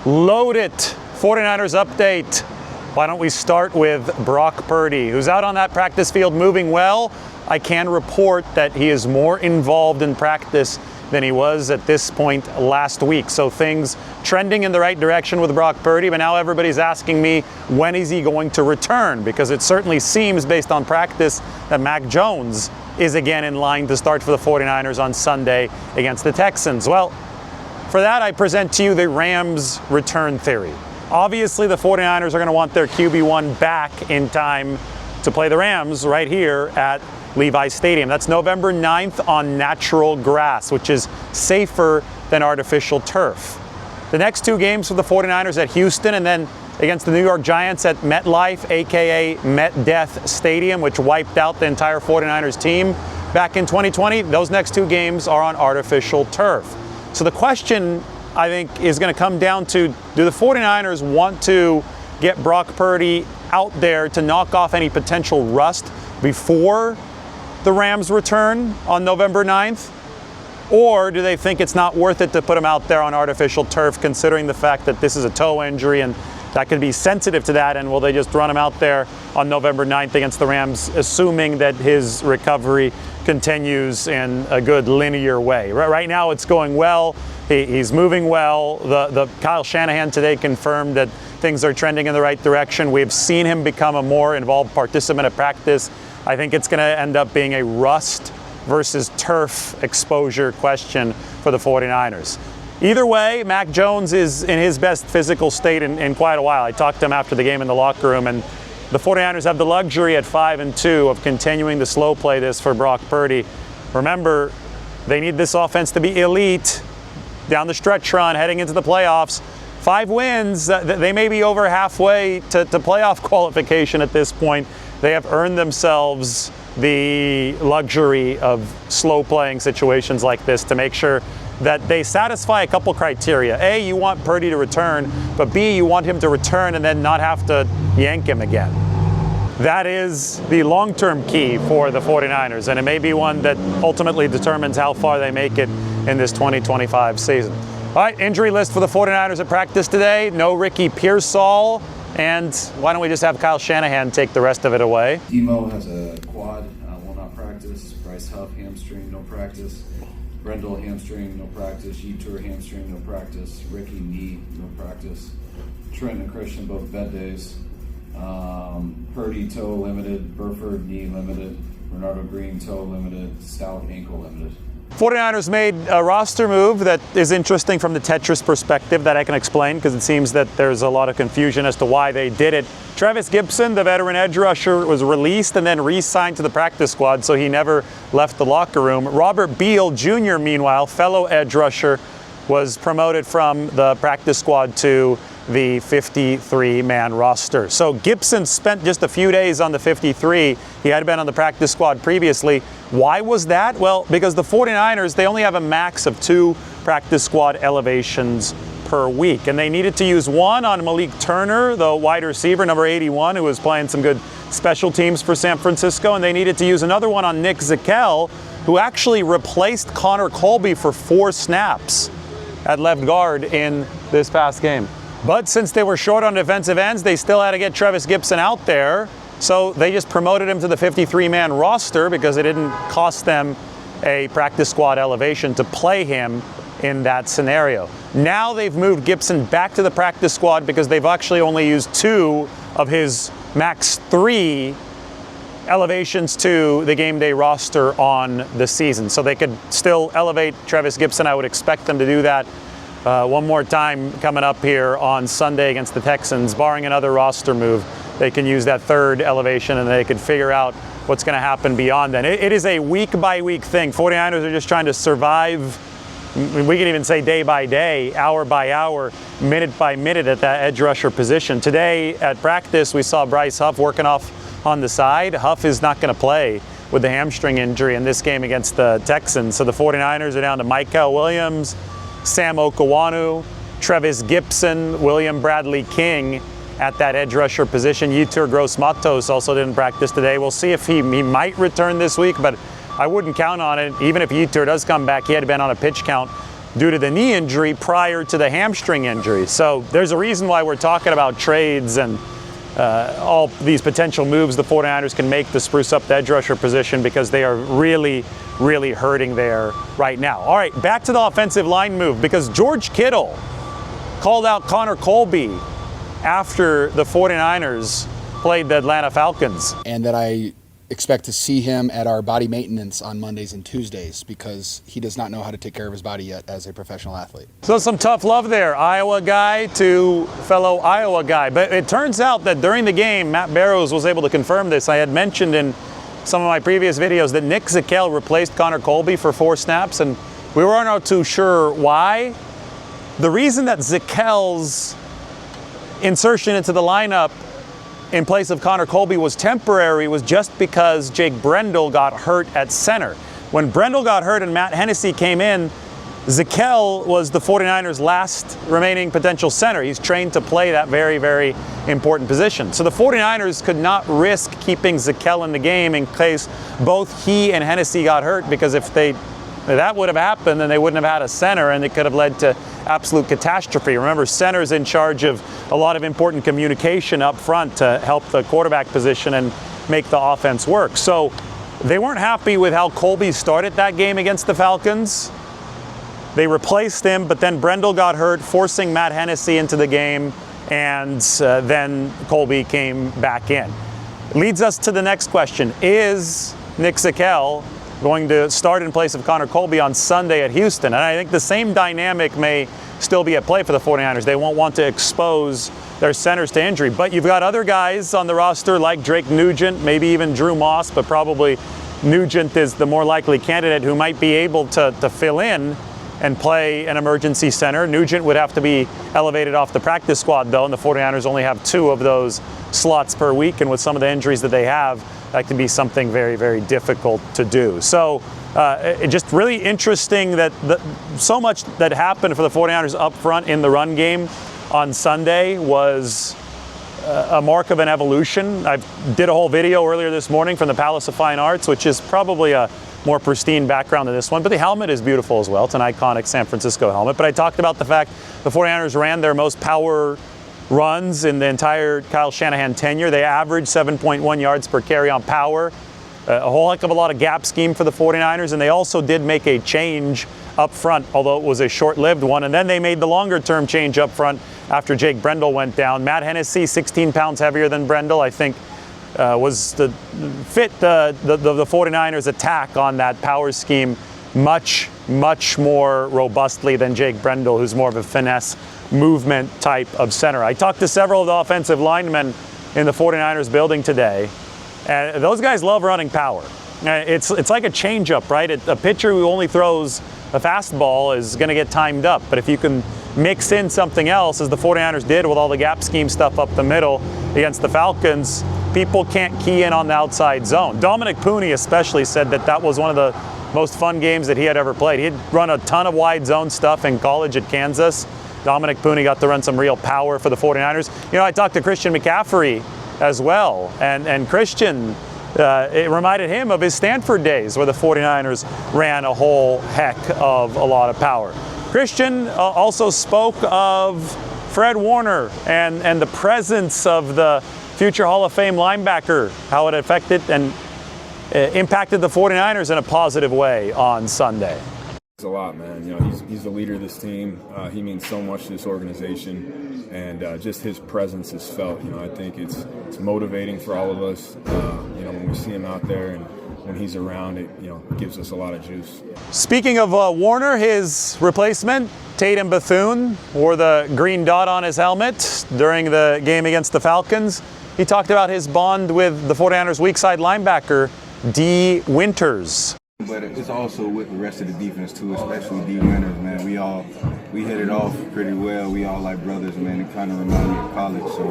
Load it. 49ers update. Why don't we start with Brock Purdy, who's out on that practice field moving well. I can report that he is more involved in practice than he was at this point last week. So things trending in the right direction with Brock Purdy, but now everybody's asking me, when is he going to return? Because it certainly seems, based on practice, that Mac Jones is again in line to start for the 49ers on Sunday against the Texans. Well, for that, I present to you the Rams return theory. Obviously, the 49ers are going to want their QB1 back in time to play the Rams right here at Levi Stadium. That's November 9th on natural grass, which is safer than artificial turf. The next two games for the 49ers at Houston and then against the New York Giants at MetLife, aka MetDeath Stadium, which wiped out the entire 49ers team back in 2020. Those next two games are on artificial turf. So the question, I think, is going to come down to, do the 49ers want to get Brock Purdy out there to knock off any potential rust before the Rams return on November 9th? Or do they think it's not worth it to put him out there on artificial turf, considering the fact that this is a toe injury and that could be sensitive to that, and will they just run him out there on November 9th against the Rams, assuming that his recovery continues in a good linear way? Right now it's going well. He's moving well. The Kyle Shanahan today confirmed that things are trending in the right direction. We've seen him become a more involved participant at practice. I think it's going to end up being a rust versus turf exposure question for the 49ers. Either way, Mac Jones is in his best physical state in quite a while. I talked to him after the game in the locker room, and the 49ers have the luxury at 5-2 of continuing to slow play this for Brock Purdy. Remember, they need this offense to be elite down the stretch run heading into the playoffs. 5 wins, they may be over halfway to playoff qualification at this point. They have earned themselves the luxury of slow playing situations like this to make sure that they satisfy a couple criteria. A, you want Purdy to return, but B, you want him to return and then not have to yank him again. That is the long-term key for the 49ers, and it may be one that ultimately determines how far they make it in this 2025 season. All right, injury list for the 49ers at practice today. No Ricky Pearsall, and why don't we just have Kyle Shanahan take the rest of it away? Demo has a quad, will not practice. Bryce Huff, hamstring, no practice. Brendel, hamstring, no practice. Yetur, hamstring, no practice. Ricky, knee, no practice. Trent and Christian, both vet days. Purdy, toe limited. Burford, knee limited. Bernardo Green, toe limited. Stout, ankle limited. 49ers made a roster move that is interesting from the Tetris perspective that I can explain, because it seems that there's a lot of confusion as to why they did it. Travis Gibson, the veteran edge rusher, was released and then re-signed to the practice squad, so he never left the locker room. Robert Beal Jr., meanwhile, fellow edge rusher, was promoted from the practice squad to the 53-man roster. So Gibson spent just a few days on the 53. He had been on the practice squad previously. Why was that? Well, because the 49ers, they only have a max of 2 practice squad elevations per week, and they needed to use one on Malik Turner, the wide receiver, number 81, who was playing some good special teams for San Francisco, and they needed to use another one on Nick Zakelj, who actually replaced Connor Colby for 4 snaps at left guard in this past game. But since they were short on defensive ends, they still had to get Travis Gibson out there. So they just promoted him to the 53-man roster because it didn't cost them a practice squad elevation to play him in that scenario. Now they've moved Gibson back to the practice squad because they've actually only used 2 of his max 3 elevations to the game day roster on the season. So they could still elevate Travis Gibson. I would expect them to do that one more time coming up here on Sunday against the Texans. Barring another roster move, they can use that 3rd elevation and they can figure out what's going to happen beyond then. It is a week-by-week thing. 49ers are just trying to survive. We can even say day by day, hour by hour, minute by minute at that edge rusher position. Today at practice, we saw Bryce Huff working off on the side. Huff is not going to play with the hamstring injury in this game against the Texans. So the 49ers are down to Michael Williams, Sam Okawanu, Travis Gibson, William Bradley King at that edge rusher position. Yetur Gross-Matos also didn't practice today. We'll see if he might return this week, but I wouldn't count on it. Even if Yetur does come back, he had been on a pitch count due to the knee injury prior to the hamstring injury. So there's a reason why we're talking about trades and all these potential moves the 49ers can make to spruce up the edge rusher position, because they are really, really hurting there right now. All right, back to the offensive line move, because George Kittle called out Connor Colby after the 49ers played the Atlanta Falcons. And that I expect to see him at our body maintenance on Mondays and Tuesdays, because he does not know how to take care of his body yet as a professional athlete. So some tough love there, Iowa guy to fellow Iowa guy. But it turns out that during the game, Matt Barrows was able to confirm this. I had mentioned in some of my previous videos that Nick Zakelj replaced Connor Colby for 4 snaps, and we weren't all too sure why. The reason that Zakelj's insertion into the lineup in place of Connor Colby was temporary was just because Jake Brendel got hurt at center. When Brendel got hurt and Matt Hennessy came in, Zakelj was the 49ers' last remaining potential center. He's trained to play that very, very important position. So the 49ers could not risk keeping Zakelj in the game in case both he and Hennessy got hurt, because if that would have happened, then they wouldn't have had a center, and it could have led to absolute catastrophe. Remember, center's in charge of a lot of important communication up front to help the quarterback position and make the offense work. So they weren't happy with how Colby started that game against the Falcons. They replaced him, but then Brendel got hurt, forcing Matt Hennessy into the game, and then Colby came back in. Leads us to the next question. Is Nick Zakelj going to start in place of Connor Colby on Sunday at Houston? And I think the same dynamic may still be at play for the 49ers. They won't want to expose their centers to injury. But you've got other guys on the roster like Drake Nugent, maybe even Drew Moss, but probably Nugent is the more likely candidate who might be able to fill in and play an emergency center. Nugent would have to be elevated off the practice squad, though, and the 49ers only have 2 of those slots per week, and with some of the injuries that they have, that can be something very, very difficult to do. So just really interesting that so much that happened for the 49ers up front in the run game on Sunday was a mark of an evolution. I did a whole video earlier this morning from the Palace of Fine Arts, which is probably a more pristine background than this one, but the helmet is beautiful as well. It's an iconic San Francisco helmet. But I talked about the fact the 49ers ran their most power runs in the entire Kyle Shanahan tenure. They averaged 7.1 yards per carry on power. A whole heck of a lot of gap scheme for the 49ers, and they also did make a change up front, although it was a short-lived one. And then they made the longer-term change up front after Jake Brendel went down. Matt Hennessy, 16 pounds heavier than Brendel, I think was the 49ers attack on that power scheme much, much more robustly than Jake Brendel, who's more of a finesse movement type of center. I talked to several of the offensive linemen in the 49ers building today, and those guys love running power. It's like a changeup, right? A pitcher who only throws a fastball is going to get timed up, but if you can mix in something else, as the 49ers did with all the gap scheme stuff up the middle against the Falcons, people can't key in on the outside zone. Dominic Puni especially said that was one of the most fun games that he had ever played. He'd run a ton of wide zone stuff in college at Kansas. Dominic Puni got to run some real power for the 49ers. You know, I talked to Christian McCaffrey as well, and Christian, it reminded him of his Stanford days where the 49ers ran a whole heck of a lot of power. Christian also spoke of Fred Warner and the presence of the future Hall of Fame linebacker, how it affected and impacted the 49ers in a positive way on Sunday. It's a lot, man. You know, he's the leader of this team. He means so much to this organization, and just his presence is felt. You know, I think it's motivating for all of us. You know, when we see him out there and when he's around, it gives us a lot of juice. Speaking of Warner, his replacement, Tatum Bethune, wore the green dot on his helmet during the game against the Falcons. He talked about his bond with the 49ers weak side linebacker, D. Winters. But it's also with the rest of the defense too, especially D. Winters, man. We hit it off pretty well. We all like brothers, man. It kind of reminded me of college. So,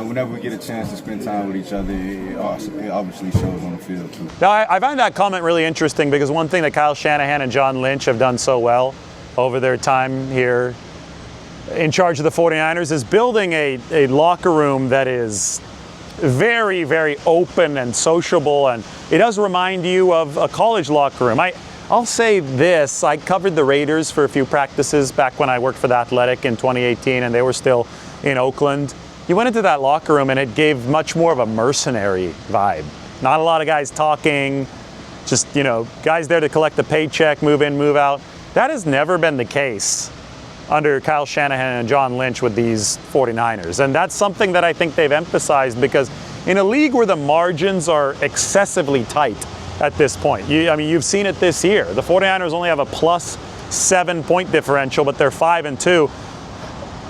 whenever we get a chance to spend time with each other, it obviously shows on the field too. Now, I find that comment really interesting because one thing that Kyle Shanahan and John Lynch have done so well over their time here in charge of the 49ers is building a locker room that is very, very open and sociable, and it does remind you of a college locker room. I I'll say this. I covered the Raiders for a few practices back when I worked for The Athletic in 2018, and they were still in Oakland. You went into that locker room, and it gave much more of a mercenary vibe. Not a lot of guys talking, just, guys there to collect the paycheck, move in, move out. That has never been the case under Kyle Shanahan and John Lynch with these 49ers. And that's something that I think they've emphasized, because in a league where the margins are excessively tight at this point, you've seen it this year. The 49ers only have a +7 point differential, but they're 5-2.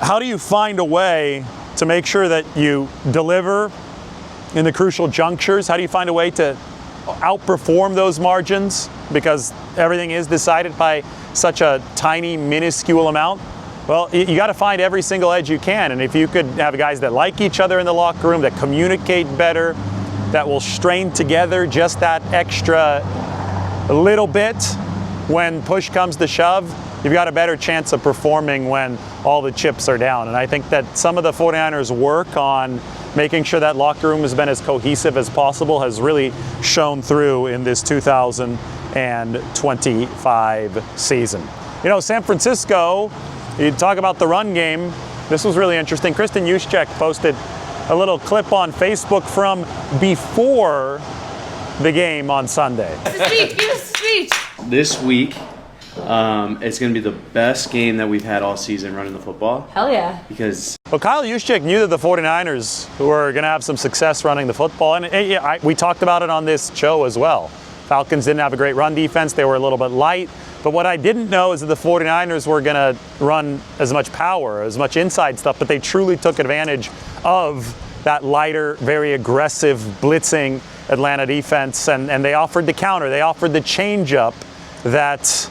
How do you find a way to make sure that you deliver in the crucial junctures? How do you find a way to outperform those margins, because everything is decided by such a tiny, minuscule amount? Well, you got to find every single edge you can, and if you could have guys that like each other in the locker room, that communicate better, that will strain together just that extra little bit when push comes to shove, you've got a better chance of performing when all the chips are down. And I think that some of the 49ers work on making sure that locker room has been as cohesive as possible has really shown through in this 2025 season. San Francisco, you talk about the run game. This was really interesting. Kristen Juszczyk posted a little clip on Facebook from before the game on Sunday. Give us a speech. This week, it's going to be the best game that we've had all season running the football. Hell yeah. Because Kyle Juszczyk knew that the 49ers were going to have some success running the football, and we talked about it on this show as well. Falcons didn't have a great run defense. They were a little bit light. But what I didn't know is that the 49ers were going to run as much power, as much inside stuff, but they truly took advantage of that lighter, very aggressive, blitzing Atlanta defense, and they offered the counter. They offered the changeup that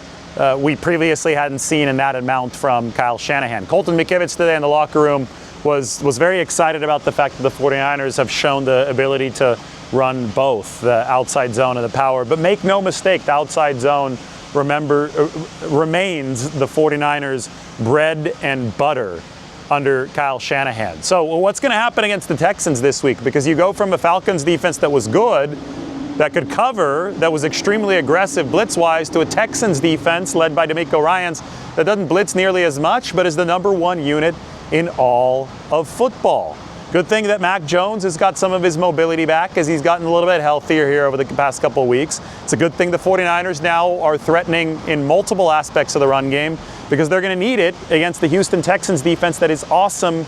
we previously hadn't seen in that amount from Kyle Shanahan. Colton McKivitz today in the locker room was very excited about the fact that the 49ers have shown the ability to run both the outside zone and the power. But make no mistake, the outside zone remains the 49ers' bread and butter under Kyle Shanahan. So what's going to happen against the Texans this week? Because you go from a Falcons defense that was good, that could cover, that was extremely aggressive blitz-wise, to a Texans defense led by DeMeco Ryans that doesn't blitz nearly as much, but is the #1 unit in all of football. Good thing that Mac Jones has got some of his mobility back as he's gotten a little bit healthier here over the past couple of weeks. It's a good thing the 49ers now are threatening in multiple aspects of the run game, because they're going to need it against the Houston Texans defense that is awesome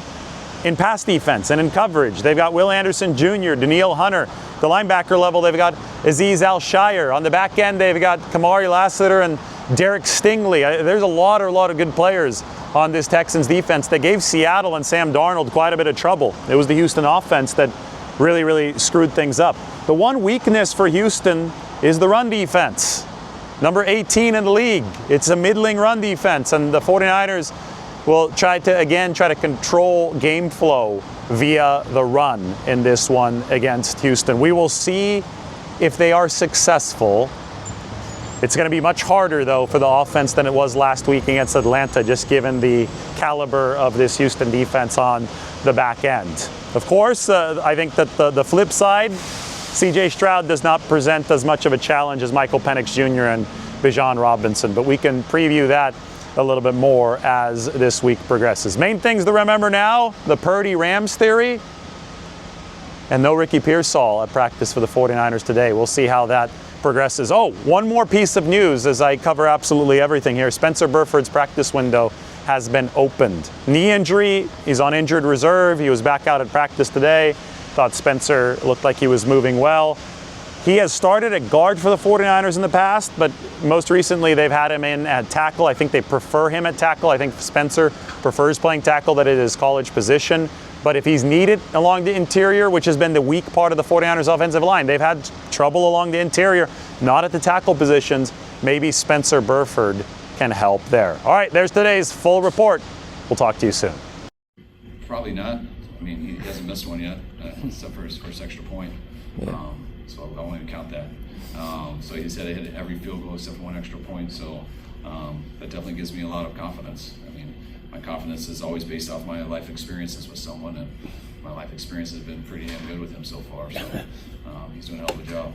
in pass defense and in coverage. They've got Will Anderson Jr., Danielle Hunter. The linebacker level, they've got Azeez Al-Shire. On the back end, they've got Kamari Lassiter and Derek Stingley. There's a lot of good players on this Texans defense that gave Seattle and Sam Darnold quite a bit of trouble. It was the Houston offense that really screwed things up. The one weakness for Houston is the run defense. Number 18 in the league. It's a middling run defense, and the 49ers will try to control game flow via the run in this one against Houston. We will see if they are successful. It's going to be much harder, though, for the offense than it was last week against Atlanta, just given the caliber of this Houston defense on the back end. Of course, I think that the flip side, C.J. Stroud does not present as much of a challenge as Michael Penix Jr. and Bijan Robinson, but we can preview that a little bit more as this week progresses. Main things to remember now: the Purdy Rams theory, and no Ricky Pearsall at practice for the 49ers today. We'll see how that progresses. Oh, one more piece of news as I cover absolutely everything here. Spencer Burford's practice window has been opened. Knee injury, he's on injured reserve. He was back out at practice today. Thought Spencer looked like he was moving well. He has started at guard for the 49ers in the past, but most recently they've had him in at tackle. I think they prefer him at tackle. I think Spencer prefers playing tackle, that it is college position. But if he's needed along the interior, which has been the weak part of the 49ers offensive line, they've had trouble along the interior, not at the tackle positions. Maybe Spencer Burford can help there. All right, there's today's full report. We'll talk to you soon. Probably not. I mean, he hasn't missed one yet, except for his first extra point. So I won't even count that. So he said he hit every field goal except for one extra point. So that definitely gives me a lot of confidence. I mean, my confidence is always based off my life experiences with someone, and my life experience has been pretty damn good with him so far. So he's doing a hell of a job.